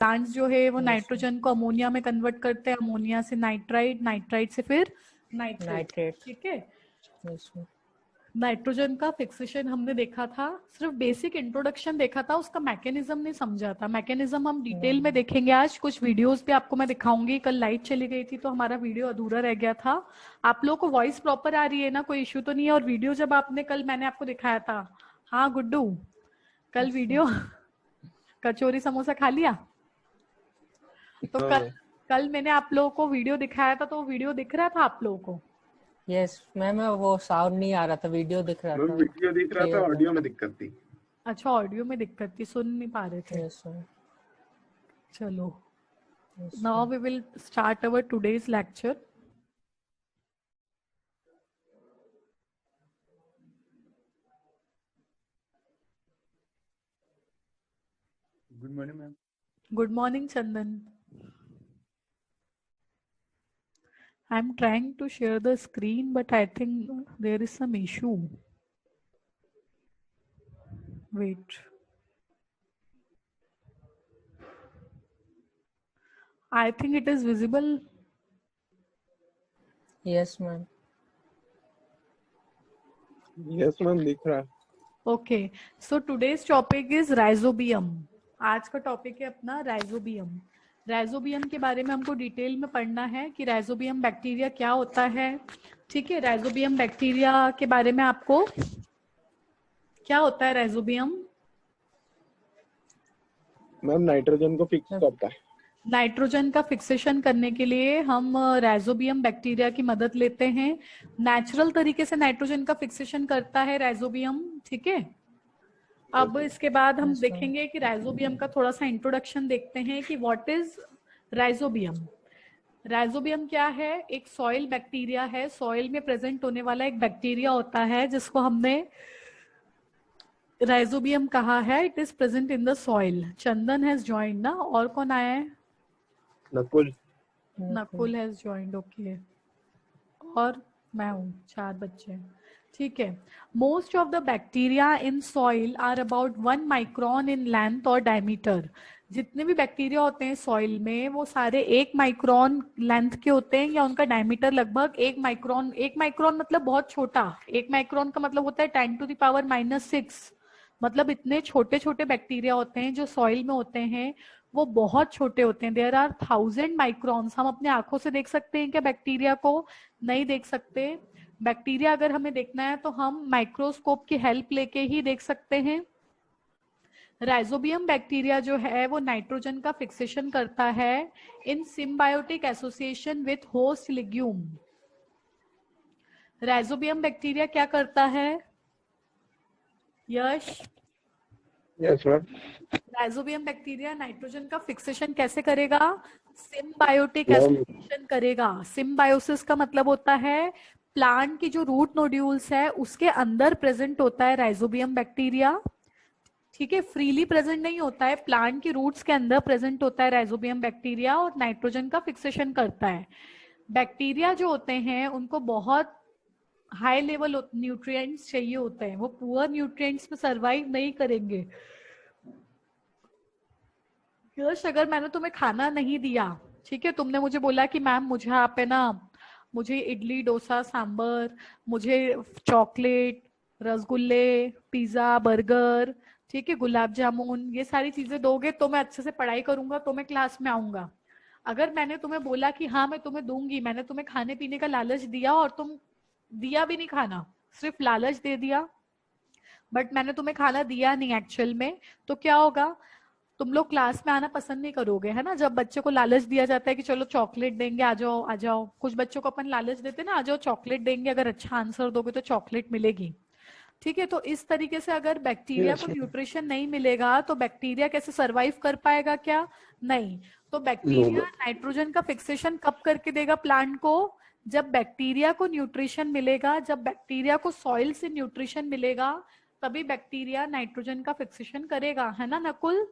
Plants जो है वो Yes, नाइट्रोजन को अमोनिया में कन्वर्ट करते हैं, अमोनिया से नाइट्राइट, नाइट्राइट से फिर नाइट्रेट। nitrate. ठीक है, Yes, ma'am. नाइट्रोजन का फिक्सेशन हमने देखा था, सिर्फ बेसिक इंट्रोडक्शन देखा था, उसका मैकेनिज्म नहीं समझा था। मैकेनिज्म हम डिटेल में देखेंगे आज, कुछ वीडियोस भी आपको मैं दिखाऊंगी। कल लाइट चली गई थी तो हमारा वीडियो अधूरा रह गया था। आप लोगों को वॉइस प्रॉपर आ रही है ना, कोई इश्यू तो नहीं है? और वीडियो जब आपने कल मैंने आपको दिखाया था, हाँ गुड्डू, कल वीडियो कचौरी समोसा खा लिया? तो कल मैंने आप लोगों को वीडियो दिखाया था, तो वो वीडियो दिख रहा था आप लोगों को? Yes, मैम वो साउंड नहीं आ रहा था, वीडियो दिख रहा था। वीडियो दिख रहा था, ऑडियो में दिक्कत थी। अच्छा, ऑडियो में दिक्कत थी, सुन नहीं पा रहे थे। Yes, ma'am. चलो, Yes, now ma'am. we will start our today's lecture. Good morning ma'am. Good morning, Chandan. I'm trying to share the screen, but I think there is some issue. Wait. I think it is visible. Yes, ma'am. Yes ma'am, दिख रहा है। Okay. So today's topic is rhizobium. आज का topic है अपना rhizobium. Rhizobium के बारे में हमको डिटेल में पढ़ना है कि राइजोबियम बैक्टीरिया क्या होता है। ठीक है, राइजोबियम बैक्टीरिया के बारे में आपको क्या होता है राइजोबियम? मैम नाइट्रोजन को फिक्स करता है। नाइट्रोजन का फिक्सेशन करने के लिए हम राइजोबियम बैक्टीरिया की मदद लेते हैं। नेचुरल तरीके से नाइट्रोजन का फिक्सेशन करता है राइजोबियम। ठीक है, अब इसके बाद हम देखेंगे कि राइजोबियम का थोड़ा सा इंट्रोडक्शन देखते हैं कि व्हाट इज राइजोबियम। राइजोबियम क्या है? एक सॉइल बैक्टीरिया है, सॉइल में प्रेजेंट होने वाला एक बैक्टीरिया होता है जिसको हमने राइजोबियम कहा है। It is present in the soil. Chandan has joined ना, और कौन आया है? Nakul. Nakul has joined, okay. और मैं हूँ, 4 बच्चे। ठीक है, most of the bacteria in soil are about 1 micron in length और डायमीटर। जितने भी बैक्टीरिया होते हैं सॉइल में वो सारे 1 माइक्रोन लेंथ के होते हैं, या उनका डायमीटर लगभग 1 माइक्रोन। 1 माइक्रोन मतलब बहुत छोटा। 1 माइक्रोन का मतलब होता है 10⁻⁻⁶। मतलब इतने छोटे छोटे बैक्टीरिया होते हैं जो सॉइल में होते हैं, वो बहुत छोटे होते हैं। There are 1000 microns. हम अपने आंखों से देख सकते हैं क्या बैक्टीरिया को? नहीं देख सकते। बैक्टीरिया अगर हमें देखना है तो हम माइक्रोस्कोप की हेल्प लेके ही देख सकते हैं। राइजोबियम बैक्टीरिया जो है वो नाइट्रोजन का फिक्सेशन करता है in symbiotic association with host legume. Rhizobium bacteria क्या करता है Yash? Yes ma'am. Rhizobium bacteria nitrogen का फिक्सेशन कैसे करेगा? सिम्बायोटिक एसोसिएशन करेगा। सिम्बायोसिस का मतलब होता है प्लांट की जो रूट नोड्यूल्स है उसके अंदर प्रेजेंट होता है राइजोबियम बैक्टीरिया। ठीक है, फ्रीली प्रेजेंट नहीं होता है, प्लांट की रूट्स के अंदर प्रेजेंट होता है राइजोबियम बैक्टीरिया और नाइट्रोजन का फिक्सेशन करता है। बैक्टीरिया जो होते हैं उनको बहुत हाई लेवल न्यूट्रिएंट्स चाहिए होते हैं, वो पुअर न्यूट्रिएंट्स में सरवाइव नहीं करेंगे। यश, अगर मैंने तुम्हें खाना नहीं दिया, ठीक है, तुमने मुझे बोला कि मैम मुझे आप है ना, मुझे इडली डोसा सांबर, मुझे चॉकलेट, रसगुल्ले, पिज्जा, बर्गर, ठीक है, गुलाब जामुन, ये सारी चीजें दोगे तो मैं अच्छे से पढ़ाई करूंगा, तो मैं क्लास में आऊंगा। अगर मैंने तुम्हें बोला कि हाँ मैं तुम्हें दूंगी, मैंने तुम्हें खाने पीने का लालच दिया और तुम दिया भी नहीं खाना, सिर्फ लालच दे दिया, बट मैंने तुम्हें खाना दिया नहीं एक्चुअल में, तो क्या होगा? तुम लोग क्लास में आना पसंद नहीं करोगे, है ना। जब बच्चे को लालच दिया जाता है कि चलो चॉकलेट देंगे, आ जाओ आ जाओ, कुछ बच्चों को अपन लालच देते ना, आ जाओ चॉकलेट देंगे, अगर अच्छा आंसर दोगे तो चॉकलेट मिलेगी। ठीक है, तो इस तरीके से अगर बैक्टीरिया को न्यूट्रिशन नहीं मिलेगा तो बैक्टीरिया कैसे सरवाइव कर पाएगा? क्या नहीं। तो बैक्टीरिया नाइट्रोजन का फिक्सेशन कब करके देगा प्लांट को? जब बैक्टीरिया को न्यूट्रिशन मिलेगा, जब बैक्टीरिया को सॉइल से न्यूट्रिशन मिलेगा, तभी बैक्टीरिया नाइट्रोजन का फिक्सेशन करेगा, है ना नकुल?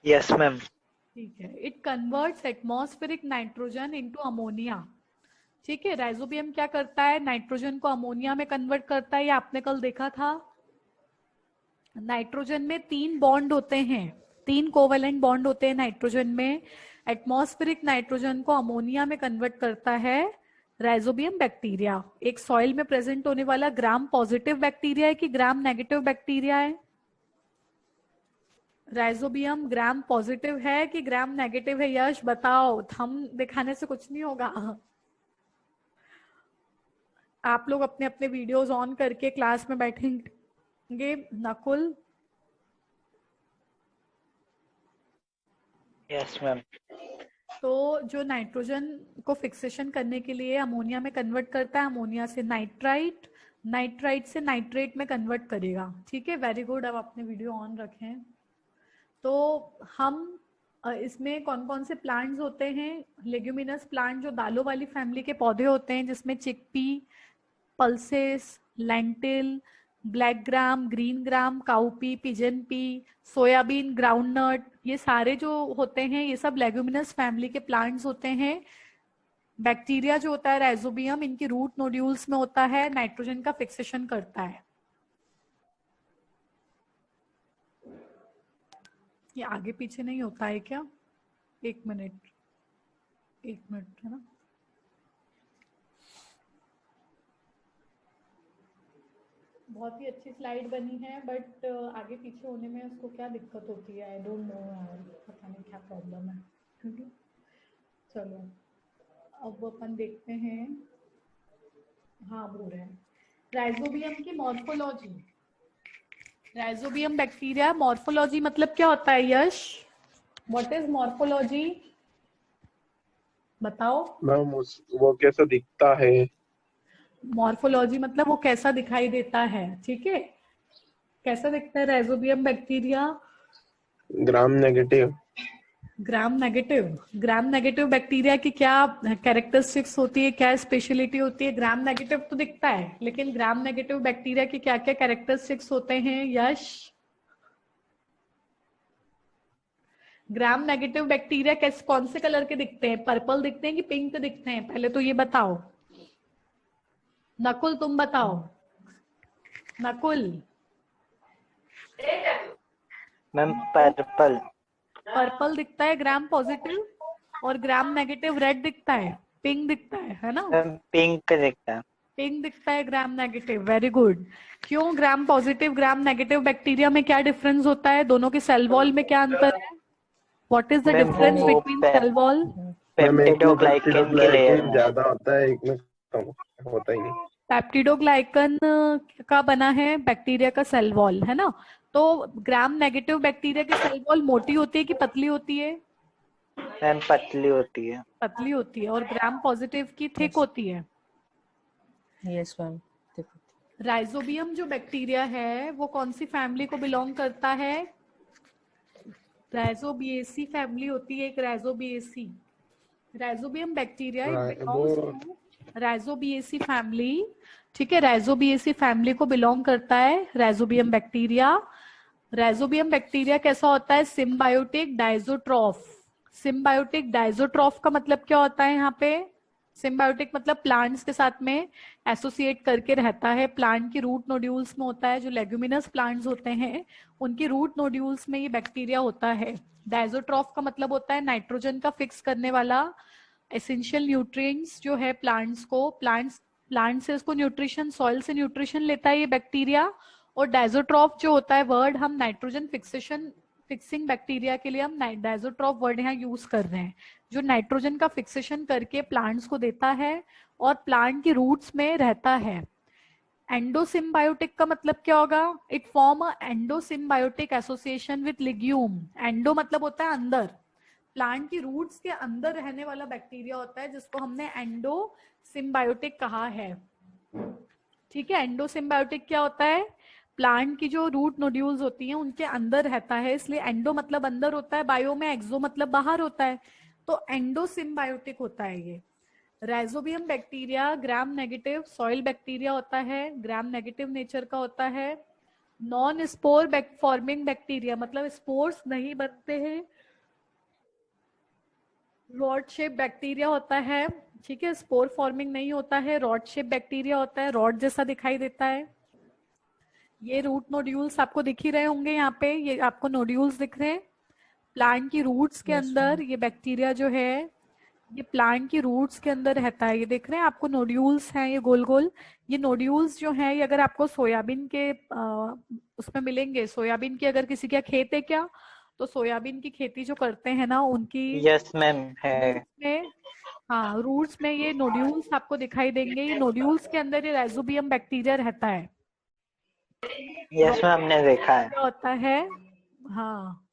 Yes ma'am. ठीक है, it converts atmospheric nitrogen into ammonia. ठीक है, राइजोबियम क्या करता है? नाइट्रोजन को अमोनिया में कन्वर्ट करता है, ये आपने कल देखा था। नाइट्रोजन में 3 बॉन्ड होते हैं, 3 कोवेलेंट बॉन्ड होते हैं नाइट्रोजन में। एटमॉस्फेरिक नाइट्रोजन को अमोनिया में कन्वर्ट करता है राइजोबियम बैक्टीरिया। एक सॉइल में प्रेजेंट होने वाला ग्राम पॉजिटिव बैक्टीरिया है कि ग्राम नेगेटिव बैक्टीरिया है? राइजोबियम ग्राम पॉजिटिव है कि ग्राम नेगेटिव है? यश बताओ, थंब दिखाने से कुछ नहीं होगा। आप लोग अपने अपने वीडियोस ऑन करके क्लास में बैठेंगे। नकुल? Yes ma'am. तो जो नाइट्रोजन को फिक्सेशन करने के लिए अमोनिया में कन्वर्ट करता है, अमोनिया से नाइट्राइट, नाइट्राइट से नाइट्रेट में कन्वर्ट करेगा। ठीक है, वेरी गुड। अब अपने वीडियो ऑन रखें। तो हम इसमें कौन कौन से प्लांट्स होते हैं? लेग्यूमिनस प्लांट जो दालों वाली फैमिली के पौधे होते हैं, जिसमें chickpea, pulses, lentil, black gram, green gram, cowpea, pigeon P, soybean, groundnut, ये सारे जो होते हैं ये सब लेग्यूमिनस फैमिली के प्लांट्स होते हैं। बैक्टीरिया जो होता है राइजोबियम, इनकी रूट नोड्यूल्स में होता है, नाइट्रोजन का फिक्सेशन करता है। ये आगे पीछे नहीं होता है क्या? एक मिनट है ना। बहुत ही अच्छी स्लाइड बनी है, बट आगे पीछे होने में उसको क्या दिक्कत होती है? आई डोंट नो यार, पता नहीं क्या प्रॉब्लम है। ठीक है, चलो अब अपन देखते हैं। हाँ, बोल रहे हैं राइजोबियम की मॉर्फोलॉजी। राइजोबियम बैक्टीरिया मॉर्फोलॉजी मतलब क्या होता है? यश, व्हाट इज मॉर्फोलॉजी? बताओ। मैम वो कैसा दिखता है? मॉर्फोलॉजी मतलब वो कैसा दिखाई देता है। ठीक है, कैसा दिखता है rhizobium bacteria? Gram negative. Gram negative. ग्राम नेगेटिव बैक्टीरिया की क्या कैरेक्टरिस्टिक्स होती है, क्या स्पेशलिटी होती है? ग्राम नेगेटिव तो दिखता है, लेकिन ग्राम नेगेटिव बैक्टीरिया की क्या क्या कैरेक्टरिस्टिक्स होते हैं? यश, ग्राम नेगेटिव बैक्टीरिया कैसे, कौन से कलर के दिखते हैं? पर्पल दिखते हैं कि पिंक दिखते हैं? पहले तो ये बताओ। नकुल तुम बताओ। नकुल? Ma'am purple. पर्पल दिखता है ग्राम पॉजिटिव, और ग्राम नेगेटिव रेड दिखता है, पिंक दिखता है ना? मैम पिंक दिखता है। पिंक दिखता है ग्राम नेगेटिव। Very good. क्यों? Gram positive gram negative bacteria में क्या डिफरेंस होता है? दोनों के सेल वॉल में क्या अंतर है? What is the ma'am difference वो बिटवीन सेल वॉल? पेप्टिडोग्लाइकन की लेयर में। ज्यादा होता है, एक में कम होता ही नहीं। पेप्टिडोग्लाइकन का बना है बैक्टीरिया का सेल वॉल, है ना? तो ग्राम नेगेटिव बैक्टीरिया की सेल वॉल मोटी होती है कि पतली होती है? मैम पतली होती है। पतली होती है। और ग्राम पॉजिटिव की थिक होती है? Yes ma'am. राइजोबियम जो बैक्टीरिया है वो कौन सी फैमिली को बिलोंग करता है? राइजोबिएसी फैमिली होती है एक, rhizobiaceae. Rhizobium bacteria belongs to rhizobiaceae family. ठीक है, राइजोबिएसी फैमिली को बिलोंग करता है राइजोबियम बैक्टीरिया। राइजोबियम बैक्टीरिया कैसा होता है? सिम्बायोटिक डाइजोट्रॉफ। सिम्बायोटिक डाइजोट्रॉफ का मतलब क्या होता है यहाँ पे? सिम्बायोटिक मतलब प्लांट्स के साथ में एसोसिएट करके रहता है, प्लांट की रूट नोड्यूल्स में होता है। जो लेग्यूमिनस प्लांट्स होते हैं उनकी रूट नोड्यूल्स में ये बैक्टीरिया होता है। डाइजोट्रॉफ का मतलब होता है नाइट्रोजन का फिक्स करने वाला। एसेंशियल न्यूट्रिएंट्स जो है प्लांट्स को, प्लांट से उसको न्यूट्रिशन, सॉइल से न्यूट्रिशन लेता है ये बैक्टीरिया। और डाइजोट्रॉफ जो होता है वर्ड, हम नाइट्रोजन फिक्सिंग बैक्टीरिया के लिए हम डाइजोट्रॉफ वर्ड यहाँ यूज कर रहे हैं, जो नाइट्रोजन का फिक्सेशन करके प्लांट्स को देता है और प्लांट की रूट्स में रहता है। एंडोसिम्बायोटिक का मतलब क्या होगा? It form a endosymbiotic association with legume. Endo मतलब होता है अंदर, प्लांट की रूट्स के अंदर रहने वाला बैक्टीरिया होता है, जिसको हमने एंडोसिम्बायोटिक कहा है। ठीक है, एंडोसिम्बायोटिक क्या होता है? प्लांट की जो रूट नोड्यूल्स होती हैं उनके अंदर रहता है, इसलिए एंडो मतलब अंदर होता है, बायो में एक्सो मतलब बाहर होता है, तो एंडोसिम्बायोटिक होता है ये। Rhizobium bacteria gram negative soil bacteria होता है, ग्राम नेगेटिव नेचर का होता है। नॉन स्पोर फॉर्मिंग बैक्टीरिया मतलब स्पोर्स नहीं बनते हैं। रॉड शेप बैक्टीरिया होता है। ठीक है, स्पोर फॉर्मिंग नहीं होता है, रॉड शेप बैक्टीरिया होता है, रॉड जैसा दिखाई देता है। ये रूट नोड्यूल्स आपको दिख ही रहे होंगे यहाँ पे, ये आपको नोड्यूल्स दिख रहे हैं। प्लांट की रूट्स के Yes, अंदर ये बैक्टीरिया जो है ये प्लांट की रूट्स के अंदर रहता है। ये देख रहे हैं आपको नोड्यूल्स हैं ये गोल गोल, ये नोड्यूल्स जो हैं ये अगर आपको सोयाबीन के उसमें मिलेंगे, सोयाबीन की अगर किसी का खेत है क्या, तो सोयाबीन की खेती जो करते हैं ना उनकी यस मैम है। रूट्स में, हाँ रूट्स में ये नोड्यूल्स आपको दिखाई देंगे। ये नोड्यूल्स के अंदर ये राइजोबियम बैक्टीरिया रहता है। यस मैम हमने देखा है। क्या होता है, हाँ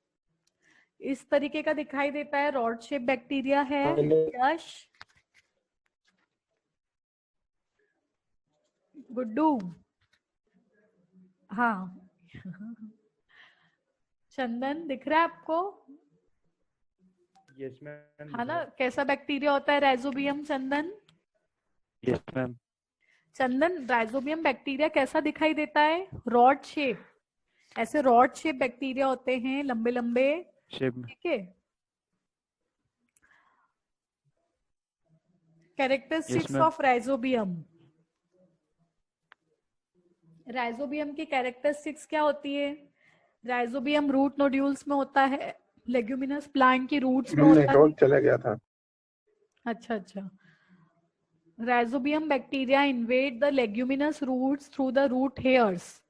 इस तरीके का दिखाई देता है, रॉड शेप बैक्टीरिया है। यश, गुड्डू, हाँ चंदन दिख रहा है आपको? Yes ma'am. हाँ ना, कैसा बैक्टीरिया होता है rhizobium Chandan? Yes ma'am. Chandan rhizobium bacteria कैसा दिखाई देता है? रॉड शेप, ऐसे रॉड शेप बैक्टीरिया होते हैं, लंबे लंबे, शेप में। ठीक है। Characteristics ma'am. Of rhizobium, rhizobium की कैरेक्टरिस्टिक्स क्या होती है? राइजोबियम रूट नोड्यूल्स में होता है, लेग्यूमिनस प्लांट की रूट्स में होता है। नेटवर्क चला गया था। अच्छा अच्छा, rhizobium bacteria invade the leguminous roots through the root hairs,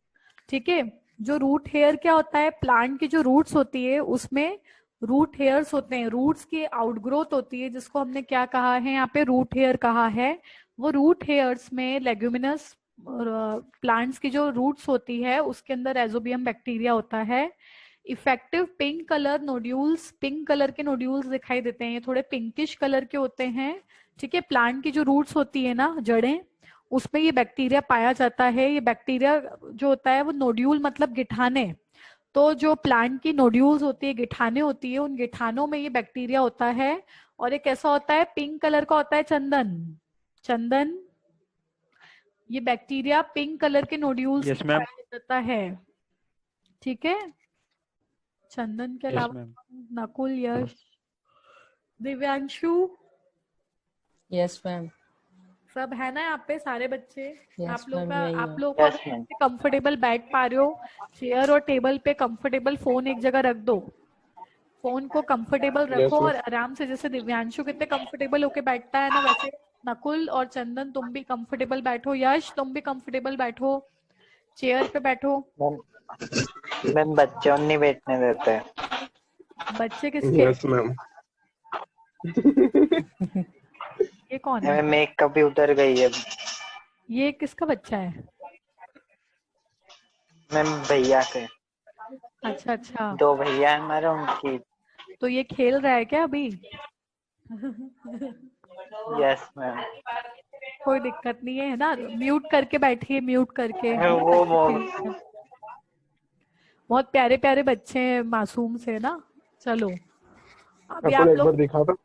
ठीक है। जो रूट हेयर क्या होता है, प्लांट की जो रूट्स होती है उसमें रूट हेयर्स होते हैं, रूट्स की आउटग्रोथ होती है जिसको हमने क्या कहा है यहाँ पे, रूट हेयर कहा है। वो रूट हेयर्स में लेग्यूमिनस प्लांट्स की जो रूट्स होती है उसके अंदर राइजोबियम बैक्टीरिया होता है। Effective pink colour nodules, pink colour के नोड्यूल्स दिखाई देते हैं, ये थोड़े पिंकिश कलर के होते हैं, ठीक है। प्लांट की जो रूट्स होती है ना, जड़ें, उसमें ये बैक्टीरिया पाया जाता है। ये बैक्टीरिया जो होता है वो नोड्यूल मतलब गिठाने, तो जो प्लांट की नोड्यूल्स होती है, गिठाने होती है, उन गिठानों में ये बैक्टीरिया होता है। और ये कैसा होता है, पिंक कलर का होता है चंदन, चंदन ये बैक्टीरिया पिंक कलर के नोड्यूल्स Yes, में ma'am. पाया जाता है, ठीक है। चंदन के Yes, अलावा ma'am. नकुल, यश, दिव्यांशु, यस मैम। सब है ना यहाँ पे सारे बच्चे? Yes, आप लोग ma'am, का, यही आप है। लोग को Yes, ma'am. कंफर्टेबल बैठ पा रहे हो? चेयर और टेबल पे कंफर्टेबल, फोन एक जगह रख दो, फोन को कंफर्टेबल Yes, रखो ma'am. और आराम से, जैसे दिव्यांशु कितने कंफर्टेबल होके बैठता है ना, वैसे नकुल और चंदन तुम भी कंफर्टेबल बैठो, यश तुम भी कंफर्टेबल बैठो, चेयर पे बैठो। मैम बच्चों नहीं बैठने देते। बच्चे किसके? Yes ma'am. ये कौन है? मैम मेकअप भी उतर गई है। ये किसका बच्चा है? मैम भैया के, अच्छा अच्छा, 2 भैया है हमारे, उनकी। तो ये खेल रहा है क्या अभी? Yes ma'am. कोई दिक्कत नहीं है ना, म्यूट करके बैठिए, म्यूट करके। वो बहुत प्यारे प्यारे बच्चे हैं, मासूम से ना। चलो अभी नकुल आप एक बार लोग, दिखा दो।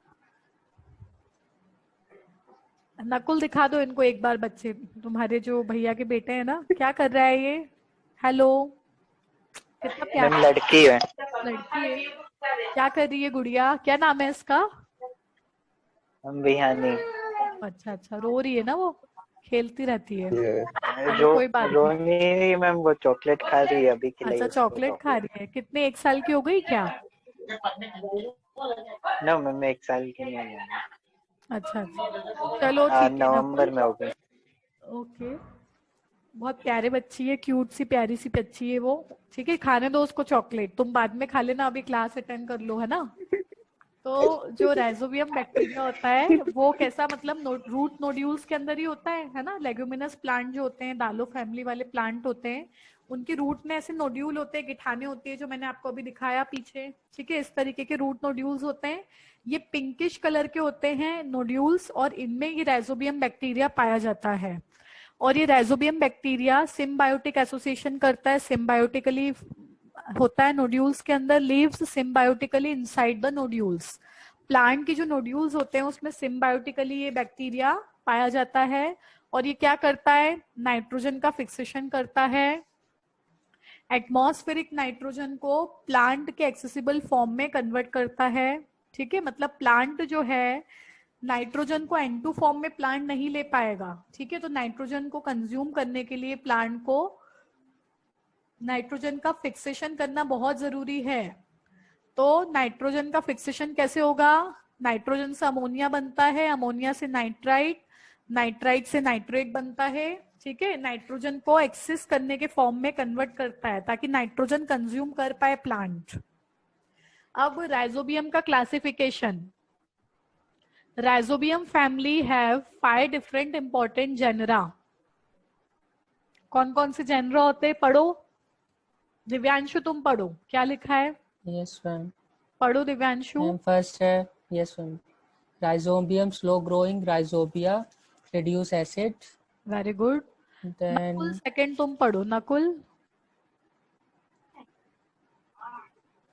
नकुल दिखा दो इनको एक बार, बच्चे तुम्हारे जो भैया के बेटे हैं ना, क्या कर रहा है ये? हेलो, कितना मैम प्यारा, लड़की है। लड़की है। क्या कर रही है गुड़िया, क्या नाम है इसका? मैम बिहानी। अच्छा अच्छा, रो रही है ना वो, खेलती रहती है। ये कोई बात नहीं। रो नहीं रही मैम, वो चॉकलेट खा रही है, अभी खिलाई अच्छा उसको चॉकलेट खा रही है, कितने, 1 साल की हो गई क्या? नो मैम 1 साल की नहीं है। अच्छा अच्छा, चलो ठीक है नवंबर में होगी। ओके। बहुत प्यारे बच्ची है, क्यूट सी प्यारी सी बच्ची है वो, ठीक है। खाने दो उसको चॉकलेट, तुम बाद में खा लेना, अभी क्लास अटेंड कर लो, है ना। तो जो राइजोबियम बैक्टीरिया होता है वो कैसा, मतलब रूट नोड्यूल्स के अंदर ही होता है ना। लेग्यूमिनस प्लांट जो होते हैं, दालो फैमिली वाले प्लांट होते हैं, उनकी रूट में ऐसे नोड्यूल होते हैं, गिठाने होती है, जो मैंने आपको अभी दिखाया पीछे, ठीक है। इस तरीके के रूट नोड्यूल्स होते हैं, ये पिंकिश कलर के होते हैं नोड्यूल्स, और इनमें ये राइजोबियम बैक्टीरिया पाया जाता है। और ये राइजोबियम बैक्टीरिया सिम्बायोटिक एसोसिएशन करता है, सिम्बायोटिकली होता है नोड्यूल्स के अंदर, lives symbiotically inside the nodules. Plant की जो नोड्यूल्स होते हैं उसमें सिम्बायोटिकली ये बैक्टीरिया पाया जाता है। और ये क्या करता है, नाइट्रोजन का फिक्सेशन करता है, एटमॉस्फेरिक नाइट्रोजन को प्लांट के एक्सेसिबल फॉर्म में कन्वर्ट करता है, ठीक है। मतलब प्लांट जो है नाइट्रोजन को N2 फॉर्म में प्लांट नहीं ले पाएगा, ठीक है। तो नाइट्रोजन को कंज्यूम करने के लिए प्लांट को नाइट्रोजन का फिक्सेशन करना बहुत जरूरी है। तो नाइट्रोजन का फिक्सेशन कैसे होगा? नाइट्रोजन से अमोनिया बनता है, अमोनिया से नाइट्राइट, नाइट्राइट से नाइट्रेट बनता है। ठीक है, नाइट्रोजन को एक्सिस करने के फॉर्म में कन्वर्ट करता है ताकि नाइट्रोजन कंज्यूम कर पाए प्लांट। अब राइजोबियम का classification. Rhizobium family have 5 different important genera. कौन कौन से जेनरा होते हैं? पढ़ो दिव्यांशु, तुम पढ़ो क्या लिखा है, यस मैम। पढ़ो दिव्यांशु। मैम फर्स्ट है, yes ma'am, rhizobium slow growing rhizobia reduce acid. Very good. Then Nakul second तुम पढ़ो, नकुल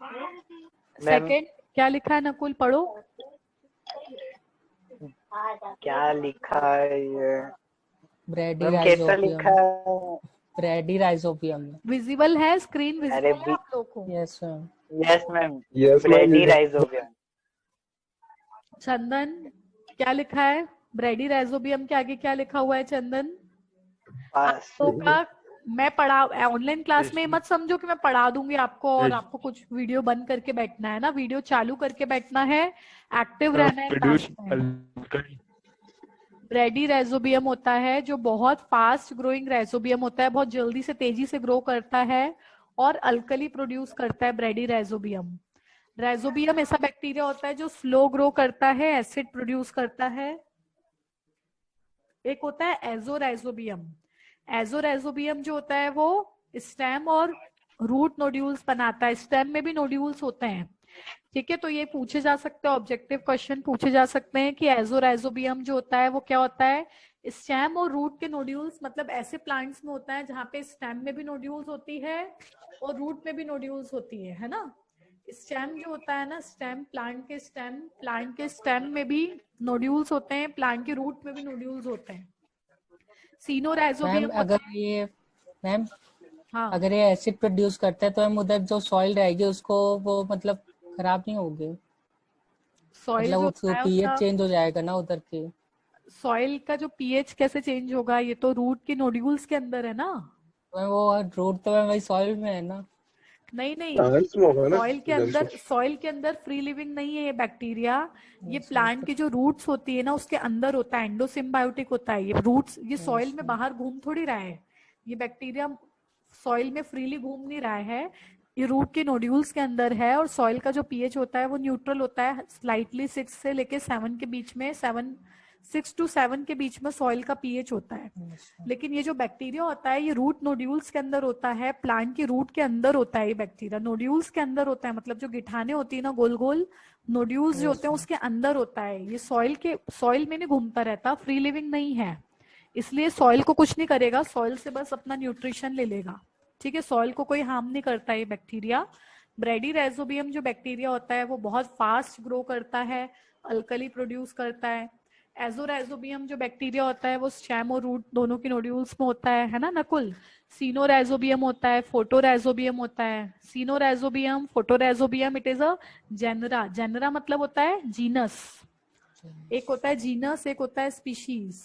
मैम सेकंड क्या लिखा है? नकुल पढ़ो। क्या लिखा है ये? ब्रेडी मैम कैसा राइजोबियम, लिखा है? Bradyrhizobium. विजिबल है स्क्रीन, अरे विजिबल है आप लोग को? Yes ma'am. Yes ma'am, yes brady ma'am. Rhizobium. Chandan क्या लिखा है? ब्रेडी राइजोबियम के आगे क्या लिखा हुआ है चंदन? आप पास। लोग का मैं पढ़ा ऑनलाइन क्लास में, मत समझो कि मैं पढ़ा दूंगी आपको और आपको कुछ वीडियो बंद करके बैठना है ना, वीडियो चालू करके बैठना है, एक्टिव रहना है प्रोड्यूस क्लास में। अल्कली ब्रेडी राइजोबियम होता है जो बहुत फास्ट ग्रोइंग राइजोबियम होता है, बहुत जल्दी से तेजी से ग्रो करता है और अल्कली प्रोड्यूस करता है ब्रेडी राइजोबियम। राइजोबियम ऐसा बैक्टीरिया होता है जो स्लो ग्रो करता है, एसिड प्रोड्यूस करता है। एक होता है एजोराइजोबियम। एजोराइजोबियम जो होता है वो स्टेम और रूट नोड्यूल्स बनाता है, स्टेम में भी नोड्यूल्स होते हैं। ठीक है, तो ये पूछे जा सकते हैं, ऑब्जेक्टिव क्वेश्चन पूछे जा सकते हैं कि एजोराइजोबियम जो होता है वो क्या होता है। स्टेम और रूट के नोड्यूल्स, मतलब ऐसे प्लांट्स में होता है जहाँ पे स्टेम में भी नोड्यूल्स होती है और रूट में भी नोड्यूल्स होती है ना। स्टेम जो होता है ना, स्टेम प्लांट के स्टेम में भी नोड्यूल्स होते हैं, प्लांट के रूट में भी नोड्यूल्स होते हैं। मैम सीनोराइजोबियम होता अगर ये मैम हाँ, अगर ये एसिड प्रोड्यूस करता है तो हम उधर जो सॉइल रहेगी उसको वो मतलब खराब नहीं होगी, सॉइल मतलब जो उसको होता है पीएच उसका, चेंज हो जाएगा ना उधर की। सॉइल का जो पीएच कैसे चेंज होगा? ये तो रूट के नोड्यूल्स के अंदर है ना। मैम वो रूट तो मैम वही सॉइल में है ना। नहीं नहीं, प्लांट्स में होगा ना दिव्यांशु। सॉइल के अंदर फ्री लिविंग नहीं है ये बैक्टीरिया। ये Yes, प्लांट की जो रूट्स होती है ना उसके अंदर होता है, एंडोसिम्बायोटिक होता है ये रूट्स। ये सॉइल में बाहर घूम थोड़ी रहा है, ये बैक्टीरिया सॉइल में फ्रीली घूम नहीं रहा है, ये रूट के नोड्यूल्स के अंदर है। और सॉइल का जो पीएच होता है वो न्यूट्रल होता है, स्लाइटली 6 से लेके 7 के बीच में, 6 to 7 के बीच में सॉइल का पीएच होता है। लेकिन ये जो बैक्टीरिया होता है ये रूट नोड्यूल्स के अंदर होता है, प्लांट की रूट के अंदर होता है। ये बैक्टीरिया नोड्यूल्स के अंदर होता है, मतलब जो गिठाने होती है ना गोल गोल, नोड्यूल्स जो होते हैं उसके अंदर होता है। ये सॉइल में नहीं घूमता रहता, फ्री लिविंग नहीं है, इसलिए सॉइल को कुछ नहीं करेगा, सॉइल से बस अपना न्यूट्रिशन ले लेगा। ठीक है, सॉइल को कोई हार्म नहीं करता ये बैक्टीरिया। ब्रेडी राइजोबियम जो बैक्टीरिया होता है वो बहुत फास्ट ग्रो करता है, अल्कली प्रोड्यूस करता है। एजोराइजोबियम जो बैक्टीरिया होता है वो स्टेम और रूट दोनों के नोड्यूल्स में होता है ना नकुल। सीनोराइजोबियम होता है, फोटोराइजोबियम होता है। Sinorhizobium, photorhizobium, it is a genera. Genera मतलब होता है जीनस, एक होता है जीनस, एक होता है स्पीशीज।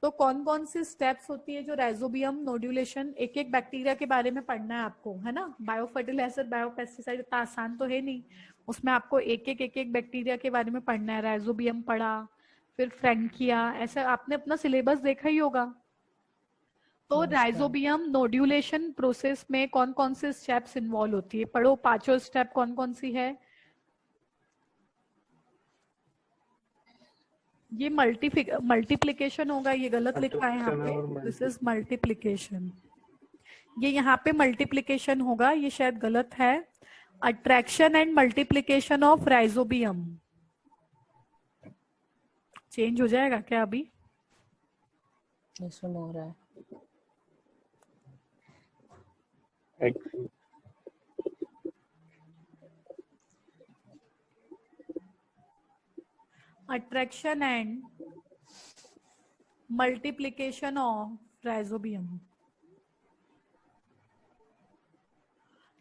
तो कौन कौन सी स्टेप्स होती है जो राइजोबियम नोड्यूलेशन, एक एक बैक्टीरिया के बारे में पढ़ना है आपको, है ना। बायो फर्टिलाइजर, बायो पेस्टिसाइड इतना आसान तो है नहीं, उसमें आपको एक एक बैक्टीरिया के बारे में पढ़ना है। राइजोबियम पढ़ा, फिर फ्रैंकिया, ऐसा आपने अपना सिलेबस देखा ही होगा। तो राइजोबियम नोड्यूलेशन प्रोसेस में कौन कौन से स्टेप्स इन्वॉल्व होती है, पढ़ो पांचों स्टेप कौन कौन सी है। ये मल्टीप्लीकेशन होगा, ये गलत लिखा है यहाँ पे, दिस इज मल्टीप्लीकेशन, ये यहाँ पे मल्टीप्लीकेशन होगा, ये शायद गलत है। Attraction and multiplication of rhizobium, change हो जाएगा क्या अभी? इसमें हो रहा है। Attraction and multiplication of rhizobium.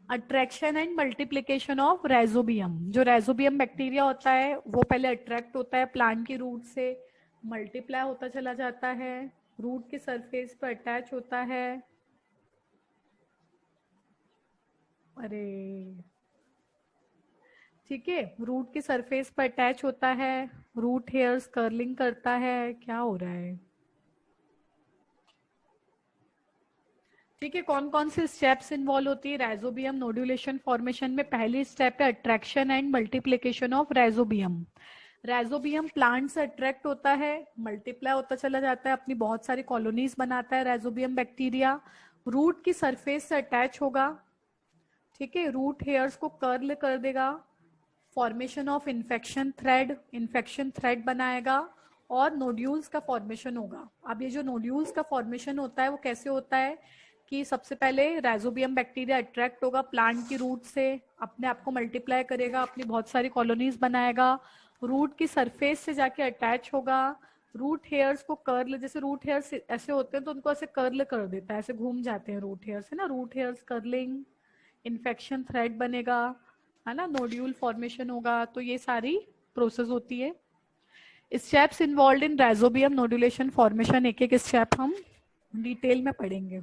Attraction and multiplication of rhizobium, जो राइजोबियम बैक्टीरिया होता है वो पहले अट्रैक्ट होता है प्लांट की रूट से, मल्टीप्लाई होता चला जाता है, रूट के सरफेस पर अटैच होता है। अरे ठीक है, रूट की सरफेस पर अटैच होता है, रूट हेयर्स कर्लिंग करता है, क्या हो रहा है? ठीक है, कौन कौन से स्टेप्स इन्वॉल्व होती है राइजोबियम नोड्यूलेशन फॉर्मेशन में? पहली स्टेप है attraction and multiplication of rhizobium. Rhizobium plant से अट्रैक्ट होता है, मल्टीप्लाई होता चला जाता है, अपनी बहुत सारी कॉलोनीज बनाता है राइजोबियम बैक्टीरिया, रूट की सरफेस से अटैच होगा, ठीक है, रूट हेयर्स को कर्ल कर देगा, फॉर्मेशन ऑफ इन्फेक्शन थ्रेड बनाएगा और नोड्यूल्स का फॉर्मेशन होगा। अब ये जो नोड्यूल्स का फॉर्मेशन होता है वो कैसे होता है कि सबसे पहले राइजोबियम बैक्टीरिया अट्रैक्ट होगा प्लांट की रूट से, अपने आप को मल्टीप्लाई करेगा, अपनी बहुत सारी कॉलोनीज बनाएगा, रूट की सरफेस से जाके अटैच होगा, रूट हेयर्स को कर्ल, जैसे रूट हेयर्स ऐसे होते हैं तो उनको ऐसे कर्ल कर देता है, ऐसे घूम जाते हैं रूट हेयर्स, है ना, root hairs curling, infection thread बनेगा, है ना, नोड्यूल फॉर्मेशन होगा। तो ये सारी प्रोसेस होती है। Steps involve in rhizobium nodulation formation, एक एक स्टेप हम डिटेल में पढ़ेंगे।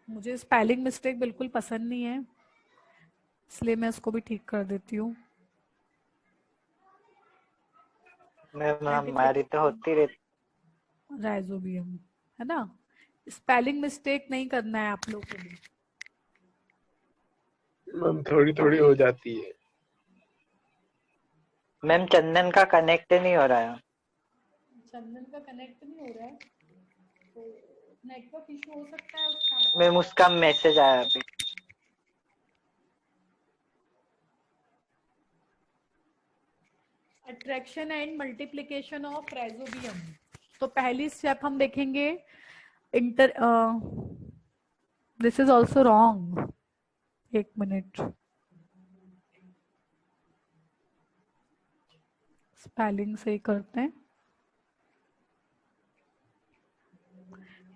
मुझे स्पेलिंग मिस्टेक बिल्कुल पसंद नहीं है, इसलिए मैं इसको भी ठीक कर देती हूँ। मैम हमारी तो होती रहती। राइजोबियम, है ना, स्पेलिंग मिस्टेक नहीं करना है आप लोग को भी। मैम थोड़ी थोड़ी हो जाती है। मैम चंदन का कनेक्ट नहीं हो रहा है। चंदन का कनेक्ट नहीं हो रहा है तो नेटवर्क इशू हो सकता है उसका। मैम उसका मैसेज आया अभी। Attraction and multiplication of rhizobium, तो पहली स्टेप हम देखेंगे inter, this is also wrong, एक मिनट, स्पेलिंग सही करते हैं।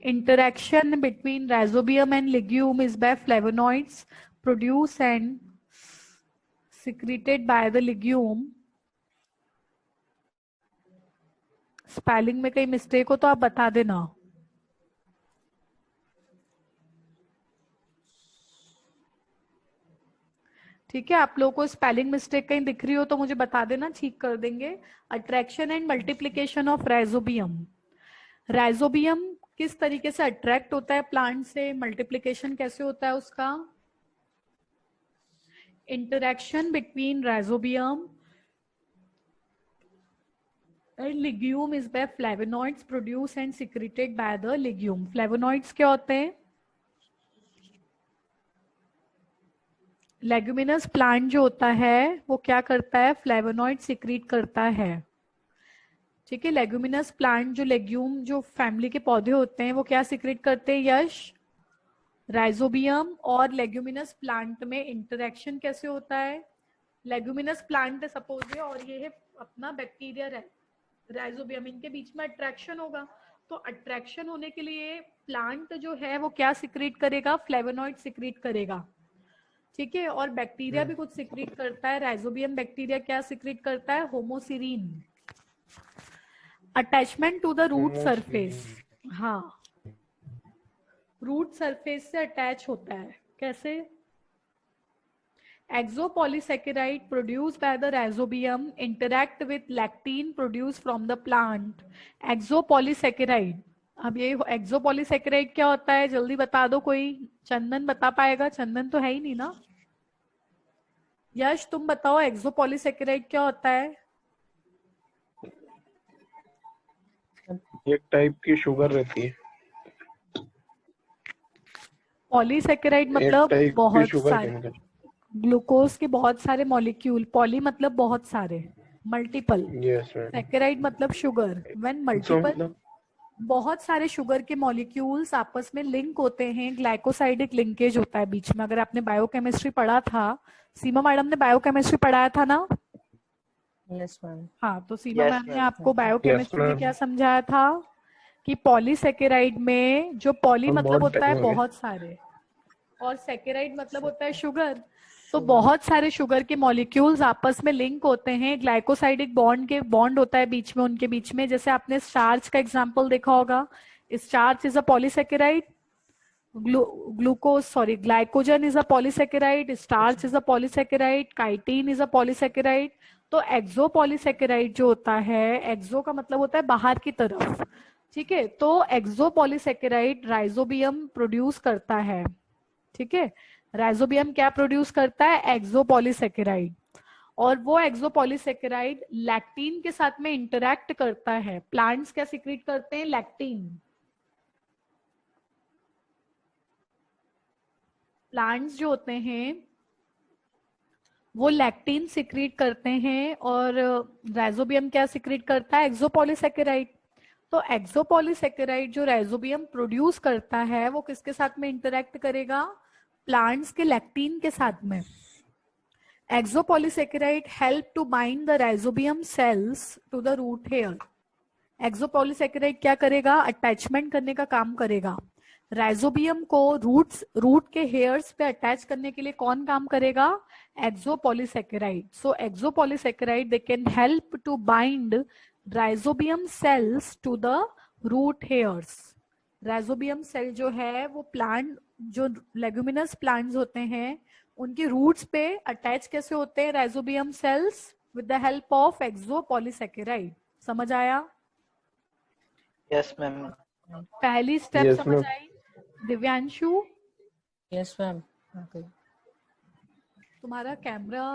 Interaction between rhizobium and legume is by flavonoids produced and secreted by the legume. Spelling में कहीं मिस्टेक हो तो आप बता देना। ठीक है, आप लोगों को स्पेलिंग मिस्टेक कहीं दिख रही हो तो मुझे बता देना, ठीक कर देंगे। Attraction and multiplication of rhizobium, rhizobium किस तरीके से अट्रैक्ट होता है प्लांट से, मल्टीप्लिकेशन कैसे होता है उसका? Interaction between rhizobium and legume is by flavonoids produce and secreted by the legume. Flavonoids क्या होते हैं? लेग्यूमिनस प्लांट जो होता है वो क्या करता है? फ्लेवोनॉइड सिक्रीट करता है। ठीक है, लेग्यूमिनस प्लांट जो लेग्यूम जो फैमिली के पौधे होते हैं वो क्या सिक्रेट करते हैं यश? राइजोबियम और लेग्यूमिनस प्लांट में इंटरेक्शन कैसे होता है? लेग्यूमिनस प्लांट सपोज है और ये है अपना बैक्टीरिया राइजोबियम, इनके बीच में अट्रैक्शन होगा, तो अट्रैक्शन होने के लिए प्लांट जो है वो क्या सिक्रेट करेगा? फ्लेवोनॉइड सिक्रेट करेगा। ठीक है, और बैक्टीरिया भी कुछ सिक्रेट करता है। राइजोबियम बैक्टीरिया क्या सिक्रेट करता है? Homoserine. Attachment to the root surface, हाँ, रूट सरफेस से अटैच होता है। कैसे? Exopolysaccharide produced by the rhizobium interact with lectin produced from the plant. Exopolysaccharide, अब ये एक्सोपॉलीसेकेराइड क्या होता है जल्दी बता दो कोई, चंदन बता पाएगा? चंदन तो है ही नहीं ना। यश तुम बताओ एक्सोपॉलीसेकेराइड क्या होता है? एक टाइप की शुगर रहती है। पॉलीसेकेराइड मतलब बहुत सारे ग्लूकोज के बहुत सारे मॉलिक्यूल, पॉली मतलब बहुत सारे, मल्टीपल, सेकेराइड मतलब शुगर। व्हेन मल्टीपल, बहुत सारे शुगर के मॉलिक्यूल्स आपस में लिंक होते हैं, ग्लाइकोसाइडिक लिंकेज होता है बीच में। अगर आपने बायोकेमिस्ट्री पढ़ा था, सीमा मैडम ने बायोकेमिस्ट्री पढ़ाया था ना? Yes ma'am. हाँ, तो सीमा मैम ने आपको बायोकेमिस्ट्री में क्या समझाया था कि पॉलीसेकेराइड में जो पॉली मतलब होता है बहुत सारे और सेकेराइड मतलब होता है शुगर, तो बहुत सारे शुगर के मॉलिक्यूल्स आपस में लिंक होते हैं, ग्लाइकोसाइडिक बॉन्ड होता है बीच में, उनके बीच में। जैसे आपने स्टार्च का एग्जांपल देखा होगा, starch is a polysaccharide, glucose, sorry, glycogen is a polysaccharide, starch is a polysaccharide, chitin is a polysaccharide. तो एक्सोपॉलीसेकेराइड जो होता है, एक्सो का मतलब होता है बाहर की तरफ, ठीक है, तो एक्सोपॉलीसेकेराइड राइजोबियम प्रोड्यूस करता है, ठीक है, राइजोबियम क्या प्रोड्यूस करता है, एक्सोपॉलीसेकेराइड, और वो एक्सोपॉलीसेकेराइड लैक्टीन के साथ में इंटरैक्ट करता है। प्लांट्स क्या सिक्रीट करते हैं, लैक्टीन। प्लांट्स जो होते हैं वो लैक्टीन सिक्रीट करते हैं, और राइजोबियम क्या सिक्रीट करता है, एक्सोपॉलीसेकेराइड। तो एक्सोपॉलीसेकेराइड जो राइजोबियम प्रोड्यूस करता है वो किसके साथ में इंटरैक्ट करेगा, प्लांट्स के लैक्टीन के साथ में। Exopolysaccharide help to bind the rhizobium cells to the root hair. Exopolysaccharide क्या करेगा, अटैचमेंट करने का काम करेगा। राइजोबियम को रूट के हेयर्स पे अटैच करने के लिए कौन काम करेगा, exopolysaccharide. So exopolysaccharide they can help to bind rhizobium cells to the root hairs. Rhizobium cell जो है वो प्लांट, जो लेग्यूमिनस प्लांट्स होते हैं उनके रूट्स पे अटैच कैसे होते हैं rhizobium cells, with the help of exopolysaccharide. समझ आया? Yes ma'am. पहली स्टेप Yes, समझ ma'am. आई दिव्यांशु? Yes, ma'am. Okay. तुम्हारा कैमरा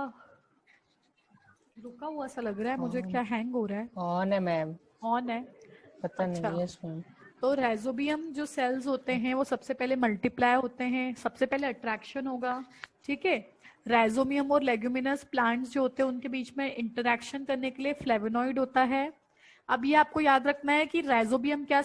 रुका हुआ सा लग रहा है मुझे, क्या हैंग हो रहा है? On है मैम, ऑन है। पता अच्छा। नहीं। Yes ma'am. तो राइजोबियम जो सेल्स होते हैं वो सबसे पहले मल्टीप्लाई होते हैं, सबसे पहले अट्रैक्शन होगा, ठीक है। राइजोबियम और लेग्यूमिनस प्लांट्स जो होते हैं उनके बीच में इंटरैक्शन करने के लिए फ्लेवोनॉइड होता है। अब ये आपको याद रखना है कि राइजोबियम क्या